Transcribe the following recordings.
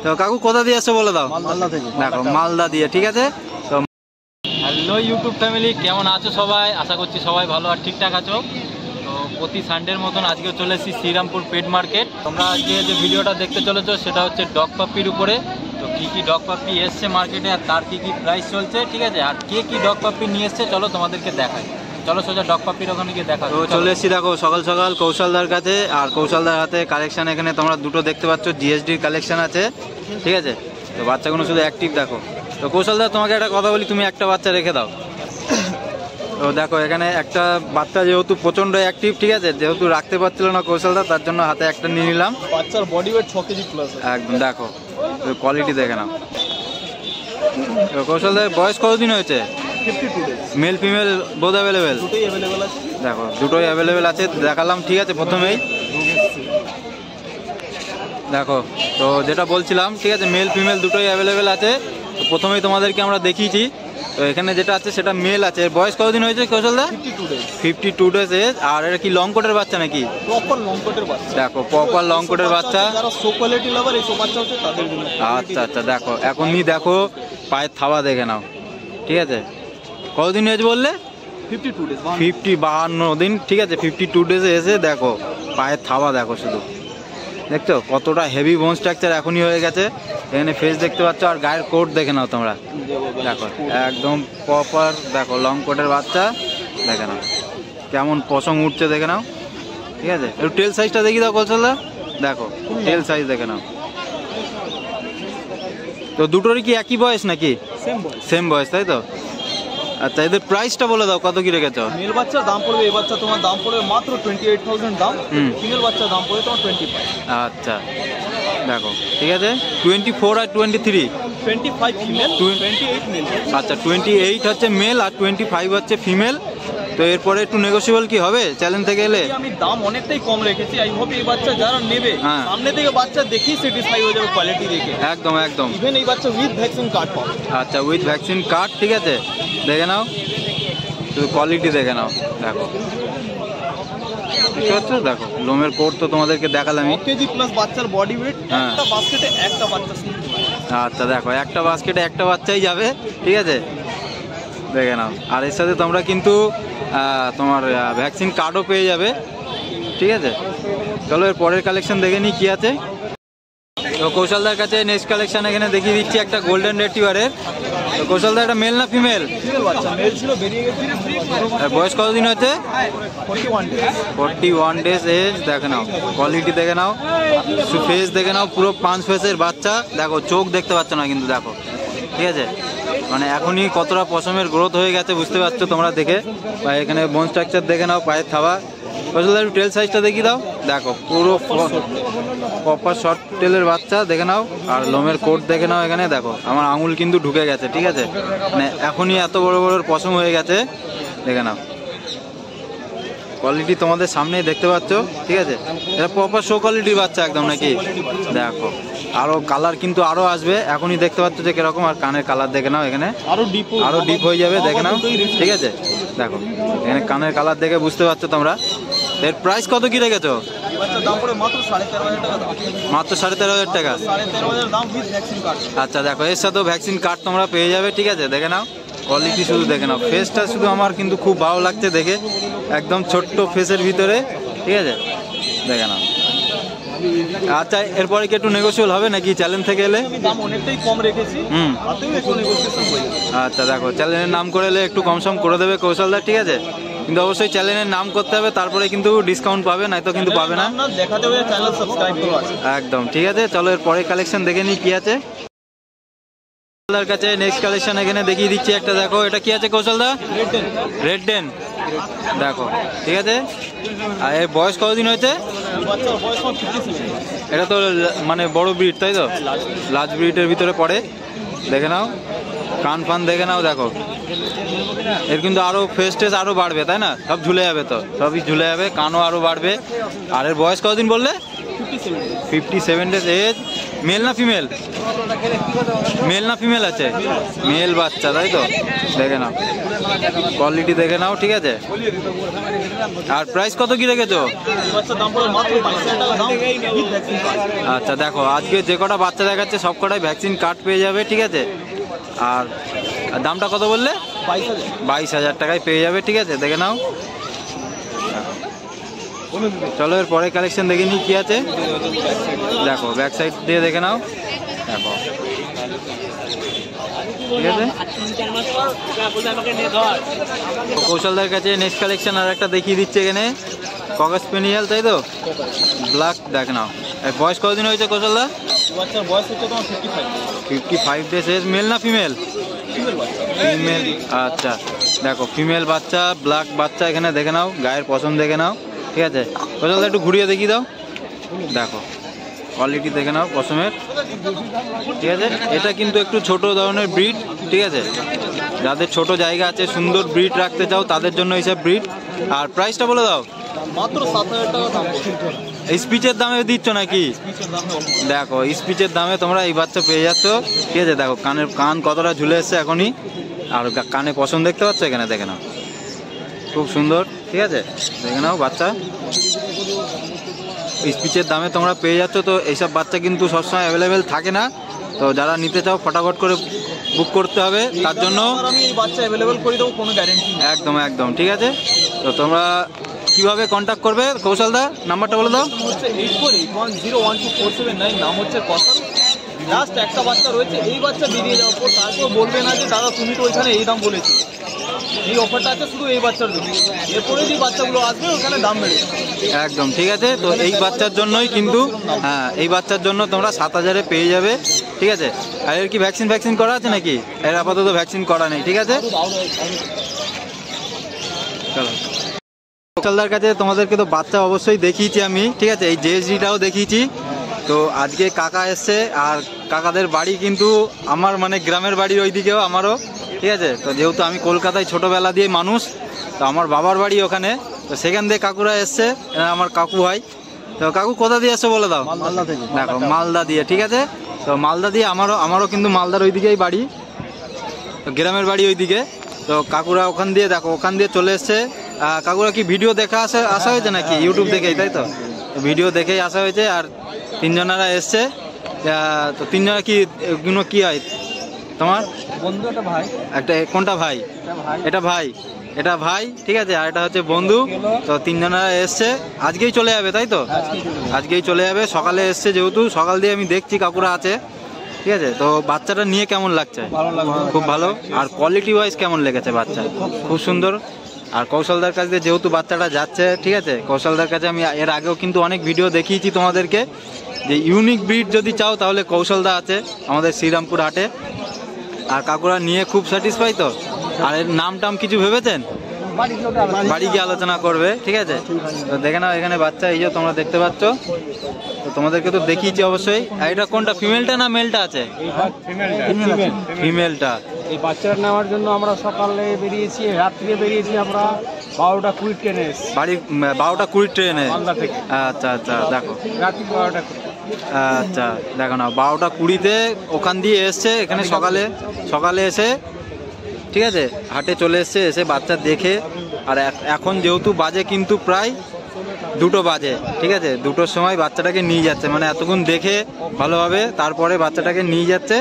তো কাকু কোথা দিয়ে আসছে বলে দাও? মালদা থেকে। দেখো মালদা দিয়ে, ঠিক আছে। তো হ্যালো ইউটিউব ফ্যামিলি, কেমন আছো সবাই? আশা করছি সবাই ভালো আর ঠিকঠাক আছো। তো প্রতি সানডের মতন আজকে চলে এসেছি শ্রীরামপুর পেট মার্কেট। তোমরা আজকে যে ভিডিওটা দেখতে চলেছো সেটা হচ্ছে ডগ পাপ্পির উপরে। তো কী কী ডগ পাপ্পি এসছে মার্কেটে আর তার কী কী প্রাইস চলছে, ঠিক আছে, আর কে কী ডগ পাপ্পি নিয়ে এসছে চলো তোমাদেরকে দেখাই। চলো সোজা ডগ পাপ্পির ওখানে গিয়ে দেখা। তো চলে এসেছি দেখো সকাল সকাল কৌশলদার কাছে, আর কৌশলদার হাতে কালেকশন এখানে তোমরা দুটো দেখতে পাচ্ছ, জিএসডির কালেকশন আছে, ঠিক আছে। তো বাচ্চাগুলো শুধু অ্যাক্টিভ দেখো। তো কৌশলদার তোমাকে একটা কথা বলি, তুমি একটা বাচ্চা রেখে দাও। তো দেখো এখানে একটা বাচ্চা যেহেতু প্রচণ্ড অ্যাক্টিভ, ঠিক আছে, যেহেতু রাখতে পারছিল না কৌশলদার, তার জন্য হাতে একটা নিয়ে নিলাম। বাচ্চার বডি ওয়েট 6 কেজি প্লাস একদম দেখো, কোয়ালিটি দেখে নাও। তো কৌশলদার বয়স কতদিন হয়েছে? 52 ডেজ। মেল ফিমেল বোধ অ্যাভেলেবেল? দুটোই অ্যাভেলেবেল আছে। দেখো দুটোই অ্যাভেলেবেল আছে, দেখালাম, ঠিক আছে। প্রথমেই দেখো, তো যেটা বলছিলাম, ঠিক আছে, মেল ফিমেল দুটোই অ্যাভেলেবেল আছে। তো প্রথমেই তোমাদেরকে আমরা দেখিয়েছি। তো এখানে যেটা আছে সেটা মেল আছে। বয়স কতদিন হয়েছে কৌশলদা? 52 ডেজ। 52 days age. আর এটা কি লং কোটের বাচ্চা নাকি? প্রপার লং কোটের বাচ্চা। দেখো প্রপার লং কোটের বাচ্চা। যারা সো কোয়ালিটি লাভার এই সব বাচ্চা হচ্ছে তাদের জন্য। আচ্ছা আচ্ছা, দেখো এখনই দেখো পায়ের থাবা দেখে নাও, ঠিক আছে। কতদিন হয়েছে বললে? 52 ডেজ। 52 দিন, ঠিক আছে। 52 ডেজে এসে দেখো পায়ের থাবা দেখো শুধু, দেখছো কতটা হেভি বোন স্ট্রাকচার এখনই হয়ে গেছে। এখানে ফেস দেখতে পাচ্ছ, আর গায়ের কোট দেখে নাও তোমরা, দেখো একদম প্রপার। দেখো লং কোটের বাচ্চা দেখে নাও কেমন পশম উঠছে দেখে নাও, ঠিক আছে। একটু টেল সাইজটা দেখি দাও কৌশলদা, দেখো টেল সাইজ দেখে নাও। তো দুটোরই কি একই বয়স নাকি? সেম বয়স, তাই তো? আচ্ছা, এদের প্রাইসটা বলে দাও, কত কি রেখেছো? মেল বাচ্চার দাম পড়বে, এই বাচ্চা তোমার দাম পড়বে মাত্র 28,000 দাম। ফিমেল বাচ্চার দাম পড়বে তোমার 25। আচ্ছা দেখো, ঠিক আছে। 24 আর 23? 25 ফিমেল, 28 মেল। আচ্ছা 28 হচ্ছে মেল আর 25 হচ্ছে ফিমেল। তো এরপরে একটু নেগোসিয়েবল কি হবে চ্যালেঞ্জ থেকে এলে? আমি দাম অনেকটাই কম রেখেছি। আই হোপ এই বাচ্চা যারা নেবে সামনে থেকে বাচ্চা দেখি স্যাটিসফাই হয়ে যাবে কোয়ালিটি দেখে। একদম একদম। ইভেন এই বাচ্চা উইথ ভ্যাকসিন কার্ড পাবে। আচ্ছা উইথ ভ্যাকসিন কার্ড, ঠিক আছে। দেখে নাও শুধু কোয়ালিটি দেখে নাও, দেখো ঠিক আছে। দেখো লোমের কোট তো তোমাদেরকে দেখালামই। 1 কেজি প্লাস বাচ্চার বডি ওয়েট। একটা বাস্কেটে একটা বাচ্চা। আচ্ছা দেখো একটা বাস্কেটে একটা বাচ্চাই যাবে, ঠিক আছে, দেখে নাও। আর এর সাথে তোমরা কিন্তু তোমার ভ্যাকসিন কার্ডও পেয়ে যাবে, ঠিক আছে। চলো এর পরের কালেকশন দেখে নিই কী আছে। তো কৌশলদার কাছে নেক্সট কালেকশন এখানে দেখিয়ে দিচ্ছি একটা গোল্ডেন রেট্রিভারের। তো কৌশলদার এটা মেল না ফিমেল? বয়স কতদিন হয়েছে? 41 ডেজ এজ। দেখে নাও কোয়ালিটি দেখে নাও, ফেস দেখে নাও, পুরো 5 ফেসের বাচ্চা। দেখো চোখ দেখতে পাচ্ছ না কিন্তু, দেখো ঠিক আছে, মানে এখনই কতটা পশমের গ্রোথ হয়ে গেছে বুঝতে পারছো তোমরা দেখে। বা এখানে বোন স্ট্রাকচার দেখে নাও, পায়ের থাবা। কৌশলদার একটু টেল সাইজটা দেখিয়ে দাও, দেখো পুরো প্রপার শর্ট টেলের বাচ্চা দেখে নাও। আর লোমের কোট দেখে নাও, এখানে দেখো আমার আঙুল কিন্তু ঢুকে গেছে, ঠিক আছে, মানে এখনই এত বড় বড় পশম হয়ে গেছে, দেখে নাও। কোয়ালিটি তোমাদের সামনেই দেখতে পাচ্ছ, ঠিক আছে। এটা প্রপার শো কোয়ালিটির বাচ্চা একদম নাকি? দেখো আরও কালার কিন্তু আরও আসবে, এখনই দেখতে পাচ্ছ যে কিরকম। আর কানের কালার দেখে নাও, এখানে আরও ডিপ হয়ে যাবে, দেখে নাও, ঠিক আছে। দেখো এখানে কানের কালার দেখে বুঝতে পারছো তোমরা। এর প্রাইস কত কি রেখেছো? মাত্র 13,500 টাকা। আচ্ছা দেখো এর সাথেও ভ্যাকসিন কার্ড তোমরা পেয়ে যাবে, ঠিক আছে। দেখে নাও কোয়ালিটি শুধু দেখে নাও। ফেসটা শুধু আমার কিন্তু খুব ভালো লাগছে দেখে, একদম ছোট্ট ফেসের ভিতরে, ঠিক আছে, দেখে নাও। আচ্ছা এরপরে কি একটু নেগোসিয়েবল হবে নাকি চ্যালেঞ্জ থেকে এলে? দাম অনেকটাই কম রেখেছি। আচ্ছা দেখো চ্যানেলের নাম করে এলে একটু কম সম করে দেবে কৌশলদার, ঠিক আছে। কিন্তু অবশ্যই চ্যানেলের নাম করতে হবে, তারপরে কিন্তু ডিসকাউন্ট পাবে, নয়তো কিন্তু পাবে না। একদম ঠিক আছে। চলো এর পরের কালেকশন দেখে নিই কি আছে কৌশলদার কাছে। নেক্সট কালেকশন এখানে দেখিয়ে দিচ্ছি একটা, দেখো এটা কি আছে কৌশলদা? রেড ডেন। দেখো ঠিক আছে। আর এর বয়স কতদিন হয়েছে? এটা তো মানে বড় ব্রিড তাই তো? লার্জ ব্রিডের ভিতরে পড়ে, দেখে নাও কান ফান দেখে নাও। দেখো এর কিন্তু আরও ফেস টেস আরও বাড়বে, তাই না? সব ঝুলে যাবে, তো সবই ঝুলে যাবে, কানও আরও বাড়বে। আর এর বয়স কতদিন বললে? 57 ডেজ এজ। মেল না ফিমেল? মেল না ফিমেল আছে? মেল বাচ্চা, তাই তো? দেখে নাও, কোয়ালিটি দেখে নাও, ঠিক আছে। আর প্রাইস কত কি রেখেছো? আচ্ছা দেখো, আজকে যে কটা বাচ্চা দেখাচ্ছে সব কটাই ভ্যাকসিন কার্ড পেয়ে যাবে, ঠিক আছে। আর দামটা কত বললে? 22,000 টাকায় পেয়ে যাবে, ঠিক আছে। দেখে নাও। চলো এর পরে কালেকশন দেখে নিই কি আছে। দেখো ব্যাক সাইড দিয়ে দেখে নাও, দেখো, ঠিক আছে। কৌশলদার কাছে নেক্সট কালেকশন আর একটা দেখিয়ে দিচ্ছে এখানে, ককাস স্পেনিয়াল, তাই তো? ব্ল্যাক, দেখ নাও। বয়স কতদিন হয়েছে কৌশলদা? বয়স হচ্ছে তোমার 55 ডেজ। মেল না ফিমেল? ফিমেল। আচ্ছা দেখো, ফিমেল বাচ্চা, ব্ল্যাক বাচ্চা, এখানে দেখে নাও, গায়ের পছন্দ দেখে নাও, ঠিক আছে। কৌশলদা একটু ঘুরিয়ে দেখিয়ে দাও, দেখো কোয়ালিটি দেখে নাও পশমের, ঠিক আছে। এটা কিন্তু একটু ছোট ধরনের ব্রিড, ঠিক আছে। যাদের ছোট জায়গা আছে, সুন্দর ব্রিড রাখতে চাও, তাদের জন্য এইসব ব্রিড। আর প্রাইসটা বলে দাও। মাত্র 7,000 টাকা দাম। স্পিচের দামে দিচ্ছ নাকি? দেখো স্পিচের দামে তোমরা এই বাচ্চা পেয়ে যাচ্ছ, ঠিক আছে। দেখো কান কতটা ঝুলে এসছে এখনই, আর কানে পছন্দ দেখতে পাচ্ছ, এখানে দেখে নাও, খুব সুন্দর, ঠিক আছে। দেখে নাও বাচ্চা, স্পিচের দামে তোমরা পেয়ে যাচ্ছ। তো এইসব বাচ্চা কিন্তু সবসময় অ্যাভেলেবেল থাকে না, তো যারা নিতে চাও ফটাফট করে বুক করতে হবে, তার জন্য আমি এই বাচ্চা অ্যাভেলেবেল করে দেবো, কোনো গ্যারেন্টি নেই। একদম একদম, ঠিক আছে। তো তোমরা কিভাবে কন্ট্যাক্ট করবে কৌশলদা? নাম্বারটা বলে দাও। হচ্ছে 8481012479, নাম হচ্ছে কৌশল। লাস্ট একটা বাচ্চা রয়েছে, এই বাচ্চা বেরিয়ে যাওয়ার পর তারপর বলবে না যে দাদা তুমি তো ওইখানে এই দাম বলেছো। এই অফারটা আছে শুধু এই বাচ্চার জন্য, এরপরে যে বাচ্চাগুলো আসবে ওখানে দাম বেড়ে একদম, ঠিক আছে। তো এই বাচ্চার জন্যই কিন্তু, হ্যাঁ এই বাচ্চার জন্য তোমরা 7,000-এ পেয়ে যাবে, ঠিক আছে। আর এর কি ভ্যাকসিন করা আছে নাকি? এর আপাতত ভ্যাকসিন করা নেই, ঠিক আছে। চলো কৌশলদার কাছে তোমাদেরকে তো বাচ্চা অবশ্যই দেখিয়েছি আমি, ঠিক আছে। এই জেএসডিটাও দেখিয়েছি। তো আজকে কাকা এসছে, আর কাকাদের বাড়ি কিন্তু আমার মানে গ্রামের বাড়ির ওইদিকেও আমারও, ঠিক আছে। তো যেহেতু আমি কলকাতায় ছোটোবেলা দিয়ে মানুষ, তো আমার বাবার বাড়ি ওখানে, তো সেখান দিয়ে কাকুরা এসছে, আমার কাকু হয়। তো কাকু কোথা দিয়ে এসছে বলে দাও। মালদা থেকে। দেখো মালদা দিয়ে, ঠিক আছে। তো মালদা দিয়ে আমারও কিন্তু মালদার ওইদিকেই বাড়ি, তো গ্রামের বাড়ি ওইদিকে। তো কাকুরা ওখান দিয়ে, দেখো ওখান দিয়ে চলে এসছে। কাকুরা কি ভিডিও দেখা আসা হয়েছে নাকি? ইউটিউব দেখেই, তাই তো? ভিডিও দেখেই আসা হয়েছে। আর তিনজনেরা এসছে। তো তিনজনে কি হয় তোমার? বন্ধু, একটা ভাই। একটা কোনটা ভাই? এটা ভাই, ঠিক আছে। আর এটা হচ্ছে বন্ধু। তো তিনজনেরা এসছে, আজকেই চলে যাবে, তাই তো? আজকেই চলে যাবে, সকালে এসছে যেহেতু, সকাল দিয়ে আমি দেখছি কাকুরা আছে, ঠিক আছে। তো বাচ্চাটা নিয়ে কেমন লাগছে? খুব ভালো। আর কোয়ালিটি ওয়াইজ কেমন লেগেছে বাচ্চা? খুব সুন্দর। আর কৌশলদার কাছে যেহেতু বাচ্চাটা যাচ্ছে, ঠিক আছে, কৌশলদার কাছে আমি এর আগেও কিন্তু অনেক ভিডিও দেখিয়েছি তোমাদেরকে, যে ইউনিক ব্রিড যদি চাও তাহলে কৌশলদা আছে আমাদের শ্রীরামপুর হাটে। আর কাকুরা নিয়ে খুব স্যাটিসফাই তো। আর এর নাম টাম কিছু ভেবেছেন? বাড়ি গিয়ে আলোচনা করবে, ঠিক আছে। তো দেখে নাও এখানে বাচ্চা, এই যে তোমরা দেখতে পাচ্ছ। তো তোমাদেরকে তো দেখিয়েছি অবশ্যই। আর এটা কোনটা, ফিমেলটা না মেলটা আছে? ফিমেলটা। এই বাচ্চাটা নেওয়ার জন্য আমরা সকালে বেরিয়েছি, রাত্রে বেরিয়েছি আমরা 12টা 20 ট্রেনে। বাড়ি 12টা 20 ট্রেনে? মালদা থেকে। আচ্ছা আচ্ছা, দেখো রাত্রি 12টা। আচ্ছা দেখো না, 12টা 20-তে ওখান দিয়ে এসছে, এখানে সকালে এসে, ঠিক আছে, হাটে চলে এসছে, এসে বাচ্চা দেখে। আর এখন যেহেতু বাজে কিন্তু প্রায় 2টো বাজে, ঠিক আছে। 2টোর সময় বাচ্চাটাকে নিয়ে যাচ্ছে, মানে এতক্ষণ দেখে ভালোভাবে তারপরে বাচ্চাটাকে নিয়ে যাচ্ছে।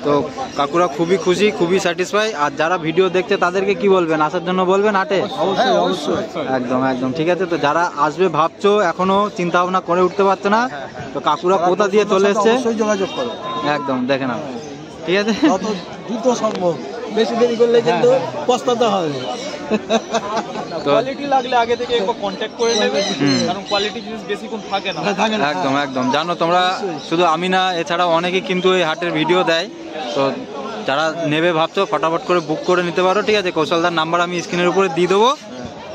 তো কাকুরা খুবই খুশি, খুবই স্যাটিসফাই। আর যারা ভিডিও দেখছে তাদেরকে কি বলবেন, আসার জন্য বলবেন হাটে? অবশ্যই। একদম একদম, ঠিক আছে। তো যারা আসবে ভাবছো, এখনো চিন্তা ভাবনা করে উঠতে পারছো না, তো কাকুরা কোথা দিয়ে চলে এসছে, যোগাযোগ করো। একদম দেখে নাও, ঠিক আছে। দ্রুত সম্ভব, বেশি দেরি করলে কিন্তু পস্তাতে হবে। কোয়ালিটি লাগলে আগে থেকে একবার কন্ট্যাক্ট করে নেবে, কারণ কোয়ালিটি জিনিস বেশিক্ষণ থাকে না। একদম একদম, জানো তোমরা, শুধু আমি না, এছাড়াও অনেকে কিন্তু এই হাটের ভিডিও দেয়। তো যারা নেবে ভাবছো ফটাফট করে বুক করে নিতে পারো, ঠিক আছে। কৌশলদার নাম্বার আমি স্ক্রিনের উপরে দিয়ে দেবো।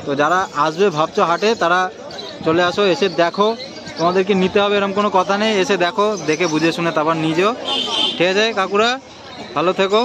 তো যারা আসবে ভাবছো হাটে, তারা চলে আসো, এসে দেখো। তোমাদেরকে নিতে হবে এরকম কোনো কথা নেই, এসে দেখো, দেখে বুঝে শুনে তারপর নিয়ে যাও, ঠিক আছে। কাকুরা ভালো থেকো।